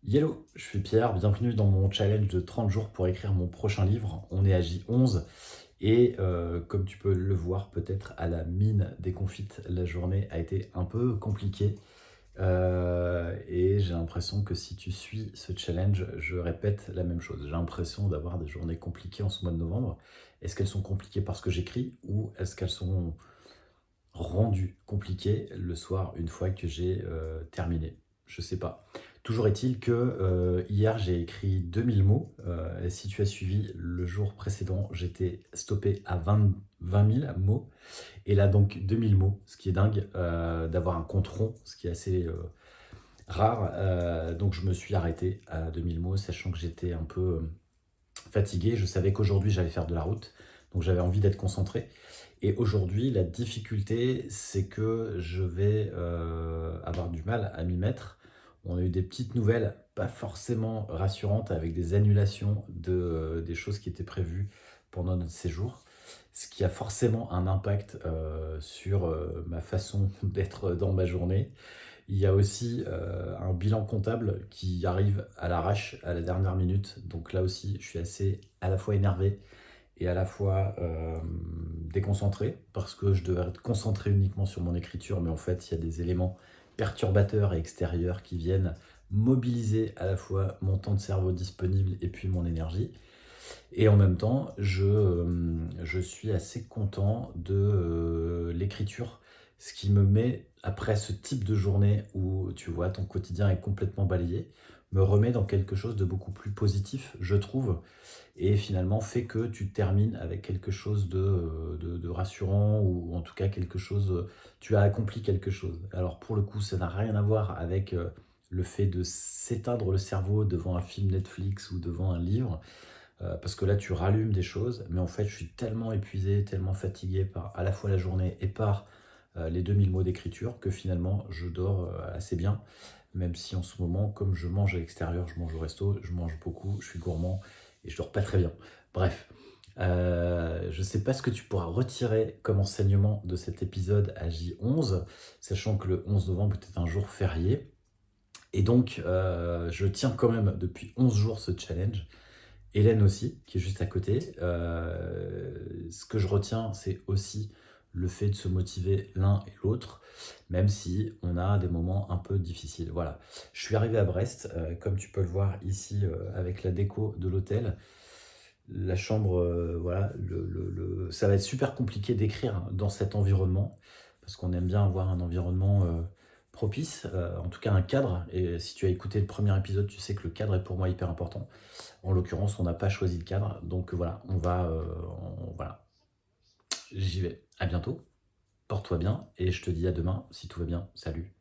Hello, je suis Pierre, bienvenue dans mon challenge de 30 jours pour écrire mon prochain livre. On est à J11 et comme tu peux le voir peut-être à la mine déconfite, la journée a été un peu compliquée. Et j'ai l'impression que si tu suis ce challenge, je répète la même chose. J'ai l'impression d'avoir des journées compliquées en ce mois de novembre. Est-ce qu'elles sont compliquées parce que j'écris ou est-ce qu'elles sont rendues compliquées le soir une fois que j'ai terminé? Je sais pas. Toujours est-il que hier j'ai écrit 2000 mots. Et si tu as suivi le jour précédent, j'étais stoppé à 20 000 mots. Et là donc 2000 mots, ce qui est dingue, d'avoir un compte rond, ce qui est assez rare. Donc je me suis arrêté à 2000 mots, sachant que j'étais un peu fatigué. Je savais qu'aujourd'hui j'allais faire de la route, donc j'avais envie d'être concentré. Et aujourd'hui, la difficulté, c'est que je vais avoir du mal à m'y mettre. On a eu des petites nouvelles, pas forcément rassurantes, avec des annulations des choses qui étaient prévues pendant notre séjour, ce qui a forcément un impact sur ma façon d'être dans ma journée. Il y a aussi un bilan comptable qui arrive à l'arrache, à la dernière minute. Donc là aussi, je suis assez à la fois énervé et à la fois déconcentré parce que je devrais être concentré uniquement sur mon écriture, mais en fait, il y a des éléments perturbateurs et extérieurs qui viennent mobiliser à la fois mon temps de cerveau disponible et puis mon énergie. Et en même temps, je suis assez content de l'écriture, ce qui me met, après ce type de journée où tu vois, ton quotidien est complètement balayé, me remet dans quelque chose de beaucoup plus positif, je trouve, et finalement fait que tu termines avec quelque chose de rassurant, ou en tout cas quelque chose, tu as accompli quelque chose. Alors pour le coup, ça n'a rien à voir avec le fait de s'éteindre le cerveau devant un film Netflix ou devant un livre, parce que là tu rallumes des choses, mais en fait je suis tellement épuisé, tellement fatigué par à la fois la journée et par les 2000 mots d'écriture que finalement je dors assez bien, même si en ce moment, comme je mange à l'extérieur, je mange au resto, je mange beaucoup, je suis gourmand et je dors pas très bien. Bref, je sais pas ce que tu pourras retirer comme enseignement de cet épisode à J11, sachant que le 11 novembre est un jour férié. Et donc, je tiens quand même depuis 11 jours ce challenge. Hélène aussi, qui est juste à côté. Ce que je retiens, c'est aussi le fait de se motiver l'un et l'autre, même si on a des moments un peu difficiles. Voilà. Je suis arrivé à Brest, comme tu peux le voir ici avec la déco de l'hôtel. La chambre, voilà, ça va être super compliqué d'écrire hein, dans cet environnement, parce qu'on aime bien avoir un environnement propice, en tout cas un cadre. Et si tu as écouté le premier épisode, tu sais que le cadre est pour moi hyper important. En l'occurrence, on n'a pas choisi le cadre, donc voilà, voilà, j'y vais. À bientôt, porte-toi bien, et je te dis à demain si tout va bien. Salut.